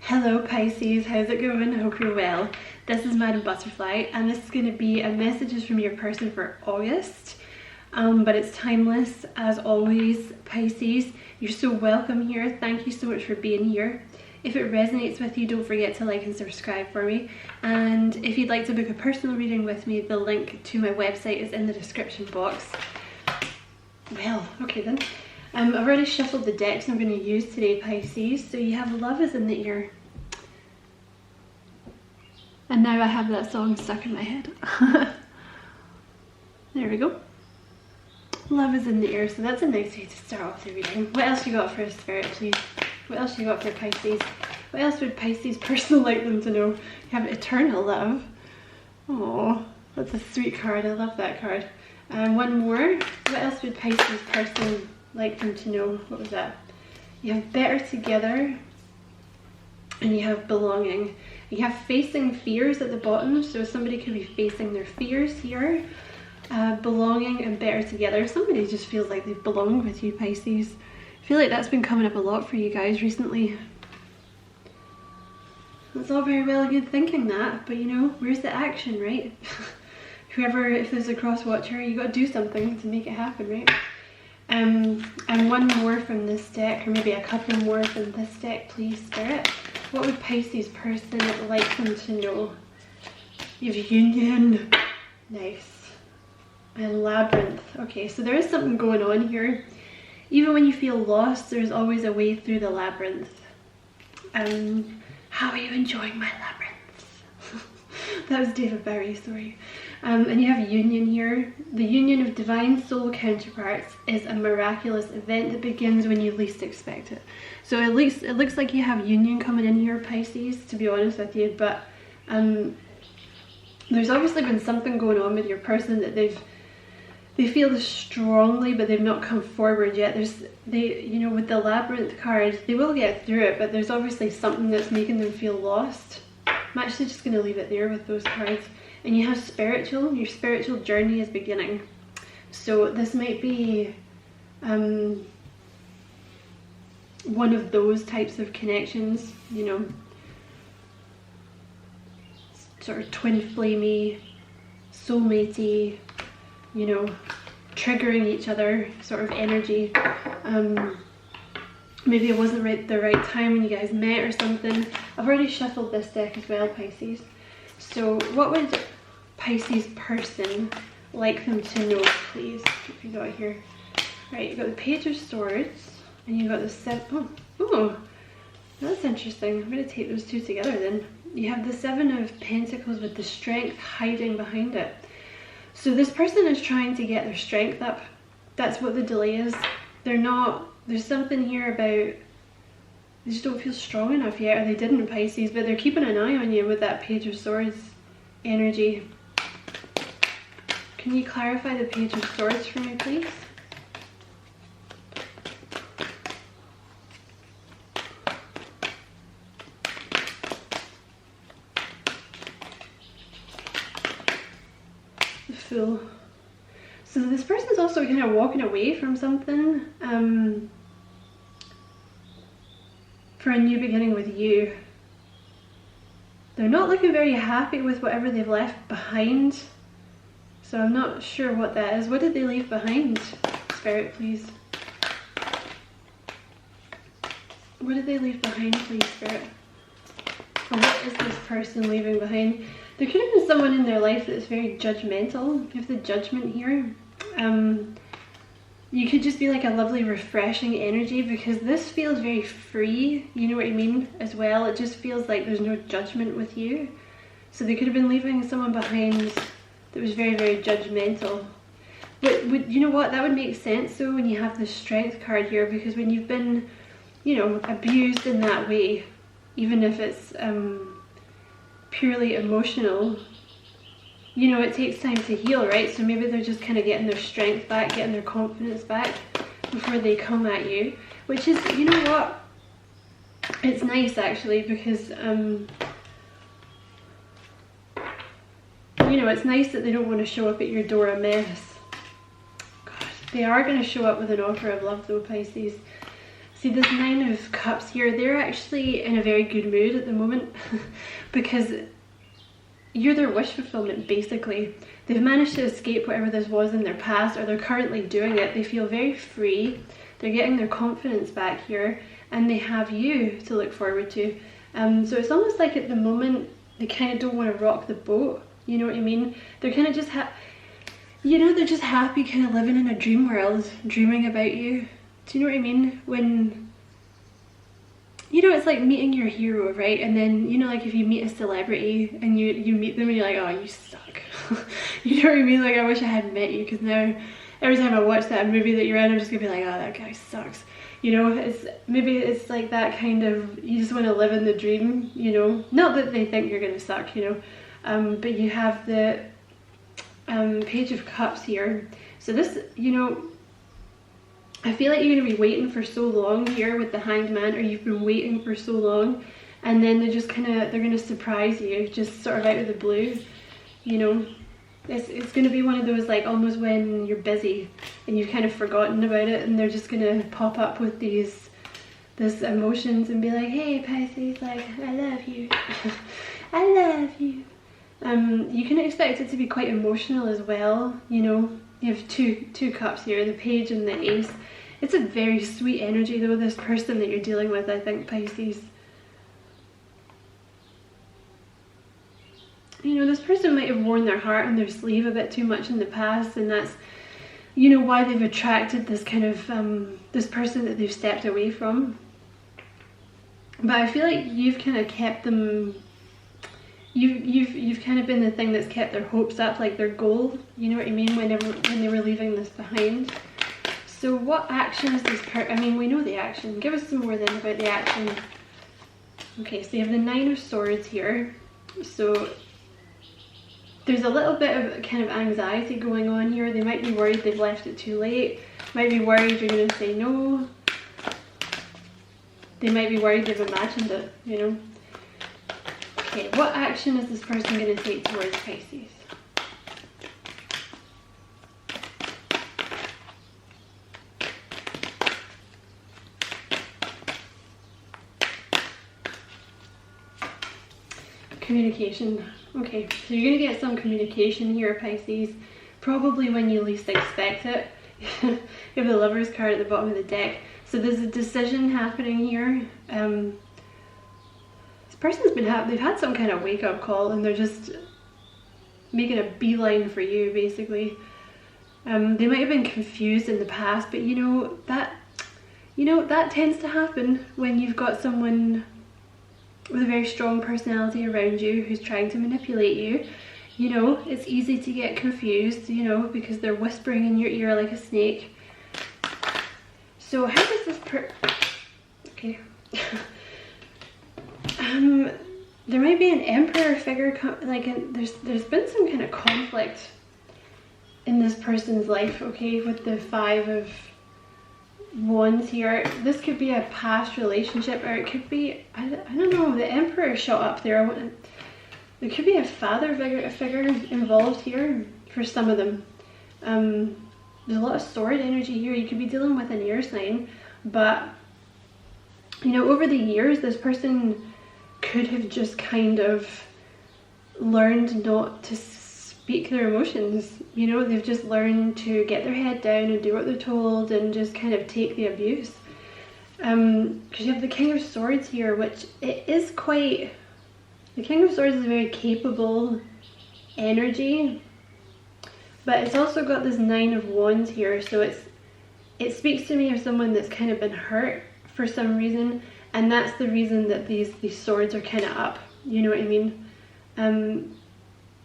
Hello Pisces, how's it going? I hope you're well. This is Madam Butterfly and this is going to be a messages from your person for August. But it's timeless as always, Pisces. You're so welcome here. Thank you so much for being here. If it resonates with you, don't forget to like and subscribe for me. And if you'd like to book a personal reading with me, the link to my website is in the description box. Well, okay then. I've already shuffled the decks I'm going to use today, Pisces. So you have love is in the air. And now I have that song stuck in my head. There we go. Love is in the air, so that's a nice way to start off the reading. What else you got for a spirit, please? What else you got for Pisces? What else would Pisces person like them to know? You have eternal love. Oh, that's a sweet card. I love that card. One more. What else would Pisces person like them to know? What was that? You have better together, and you have belonging. You have facing fears at the bottom, so somebody could be facing their fears here. Belonging and better together. Somebody just feels like they've belonged with you, Pisces. I feel like that's been coming up a lot for you guys recently. That's all very well good thinking that, but you know, where's the action, right? Whoever, if there's a cross watcher, you got to do something to make it happen, right? And one more from this deck, or maybe a couple more from this deck, please, Spirit. What would Pisces person like them to know? You have union. Nice. And labyrinth. Okay, so there is something going on here. Even when you feel lost, there's always a way through the labyrinth. How are you enjoying my labyrinth? That was David Bowie, sorry. And you have union here. The union of divine soul counterparts is a miraculous event that begins when you least expect it. So at least it looks like you have union coming in here, Pisces, to be honest with you. But there's obviously been something going on with your person that they feel this strongly, but they've not come forward yet. You know, with the labyrinth card, they will get through it, but there's obviously something that's making them feel lost. I'm actually just going to leave it there with those cards. And you have spiritual. Your spiritual journey is beginning. So this might be one of those types of connections, you know, sort of twin flamey, soulmatey, you know, triggering each other sort of energy. Maybe it wasn't the right time when you guys met or something. I've already shuffled this deck as well, Pisces. So what would Pisces person like them to know, please? What have you got here? Right, you've got the Page of Swords, and you've got the oh, that's interesting. I'm going to take those two together then. You have the Seven of Pentacles with the Strength hiding behind it. So this person is trying to get their strength up. That's what the delay is. There's something here about they just don't feel strong enough yet, or they didn't, Pisces, but they're keeping an eye on you with that Page of Swords energy. Can you clarify the Page of Swords for me, please? The Fool. So this person's also kind of walking away from something for a new beginning with you. They're not looking very happy with whatever they've left behind. So I'm not sure what that is. What did they leave behind? Spirit, please. What did they leave behind, please, Spirit? Or what is this person leaving behind? There could have been someone in their life that's very judgmental. You have the Judgment here. You could just be like a lovely refreshing energy, because this feels very free, you know what I mean, as well. It just feels like there's no judgment with you. So they could have been leaving someone behind that was very, very judgmental. But you know what, that would make sense though when you have the Strength card here, because when you've been, you know, abused in that way, even if it's purely emotional, you know, it takes time to heal, right? So maybe they're just kind of getting their strength back, getting their confidence back before they come at you, which is, you know what, it's nice actually, because you know, it's nice that they don't want to show up at your door a mess. God, they are going to show up with an offer of love though, Pisces. See, this Nine of Cups here, they're actually in a very good mood at the moment because you're their wish fulfillment, basically. They've managed to escape whatever this was in their past, or they're currently doing it. They feel very free. They're getting their confidence back here, and they have you to look forward to. So it's almost like at the moment, they kind of don't want to rock the boat. You know what I mean? They're kind of just, you know, they're just happy kind of living in a dream world, dreaming about you. Do you know what I mean? When, you know, it's like meeting your hero, right? And then, you know, like if you meet a celebrity and you meet them and you're like, oh, you suck. You know what I mean? Like, I wish I hadn't met you, because now every time I watch that movie that you're in, I'm just gonna be like, oh, that guy sucks. You know, maybe it's like that kind of, you just want to live in the dream, you know? Not that they think you're gonna suck, you know? But you have the Page of Cups here. So this, you know, I feel like you're going to be waiting for so long here with the Hanged Man, or you've been waiting for so long, and then they're just they're going to surprise you, just sort of out of the blue, you know. It's going to be one of those, like, almost when you're busy and you've kind of forgotten about it, and they're just going to pop up with this emotions and be like, hey Pisces, like, I love you. I love you. You can expect it to be quite emotional as well, you know. You have two cups here, the Page and the Ace. It's a very sweet energy though, this person that you're dealing with, I think, Pisces. You know, this person might have worn their heart on their sleeve a bit too much in the past, and that's, you know, why they've attracted this kind of, this person that they've stepped away from. But I feel like you've kind of kept them, you've kind of been the thing that's kept their hopes up, like their goal, you know what I mean, when they were leaving this behind. So what action is this I mean, we know the action. Give us some more then about the action. Okay, so you have the Nine of Swords here. So there's a little bit of kind of anxiety going on here. They might be worried they've left it too late. Might be worried you're going to say no. They might be worried they've imagined it, you know. Okay, what action is this person going to take towards Pisces? Communication. Okay, so you're going to get some communication here, Pisces, probably when you least expect it. You have the Lover's card at the bottom of the deck. So there's a decision happening here. This person's they've had some kind of wake-up call, and they're just making a beeline for you, basically. They might have been confused in the past, but you know that tends to happen when you've got someone with a very strong personality around you who's trying to manipulate you. You know, it's easy to get confused, you know, because they're whispering in your ear like a snake. So how does this okay. There might be an Emperor figure, there's been some kind of conflict in this person's life, okay, with the Five of Wands here. This could be a past relationship, or it could be, I don't know, the Emperor shot up there. There could be a father figure involved here for some of them. There's a lot of sword energy here. You could be dealing with an air sign, but you know, over the years this person could have just kind of learned not to speak their emotions. You know, they've just learned to get their head down and do what they're told and just kind of take the abuse. Because you have the King of Swords here, which it is quite, the King of Swords is a very capable energy, but it's also got this Nine of Wands here, so it speaks to me of someone that's kind of been hurt for some reason, and that's the reason that these swords are kind of up, you know what I mean?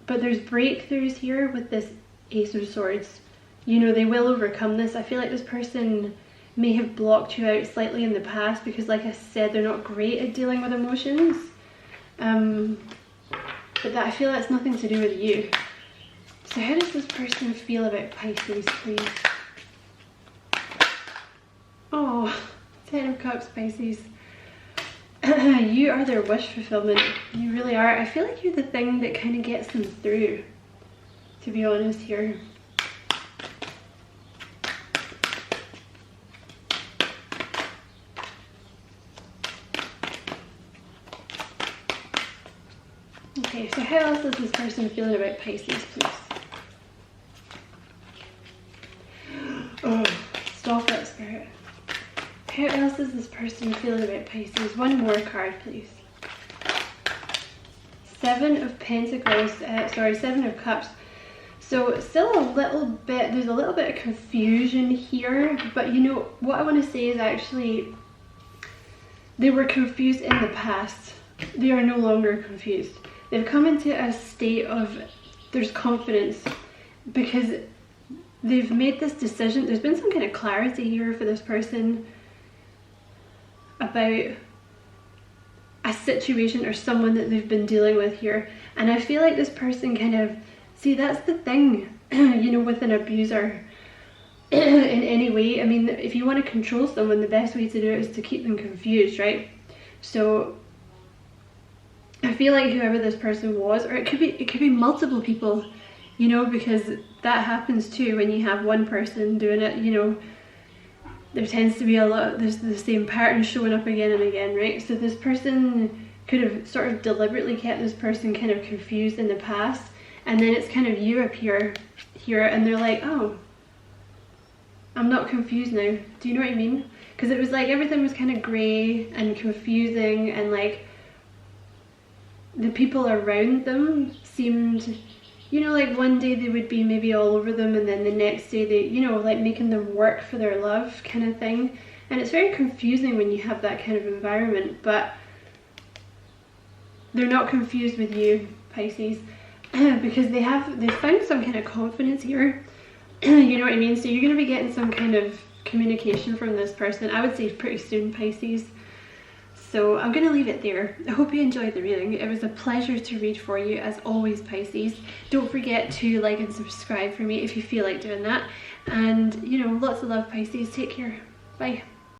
But there's breakthroughs here with this Ace of Swords. You know, they will overcome this. I feel like this person may have blocked you out slightly in the past because, like I said, they're not great at dealing with emotions. But I feel that's nothing to do with you. So how does this person feel about Pisces, please? Oh, Ten of Cups, Pisces. You are their wish fulfillment. You really are. I feel like you're the thing that kind of gets them through, to be honest here. Okay, so how else is this person feeling about Pisces, please? Oh, stop it, Spirit. How else is this person feeling about Pisces? One more card, please. Seven of Pentacles, Seven of Cups. So still a little bit, there's a little bit of confusion here, but you know, what I want to say is actually, they were confused in the past. They are no longer confused. They've come into a state of, there's confidence, because they've made this decision. There's been some kind of clarity here for this person about a situation or someone that they've been dealing with here. And I feel like this person kind of, see, that's the thing, you know, with an abuser in any way. I mean, if you want to control someone, the best way to do it is to keep them confused, right? So I feel like whoever this person was, or it could be multiple people, you know, because that happens too when you have one person doing it, you know. There tends to be there's the same pattern showing up again and again, right? So this person could have sort of deliberately kept this person kind of confused in the past, and then it's kind of you appear here and they're like, oh, I'm not confused now. Do you know what I mean? Because it was like everything was kind of grey and confusing, and like the people around them seemed, you know, like one day they would be maybe all over them, and then the next day they, you know, like making them work for their love kind of thing. And it's very confusing when you have that kind of environment, but they're not confused with you, Pisces, because they found some kind of confidence here. You know what I mean? So you're going to be getting some kind of communication from this person, I would say pretty soon, Pisces. So I'm going to leave it there. I hope you enjoyed the reading. It was a pleasure to read for you, as always, Pisces. Don't forget to like and subscribe for me if you feel like doing that. And, you know, lots of love, Pisces. Take care. Bye.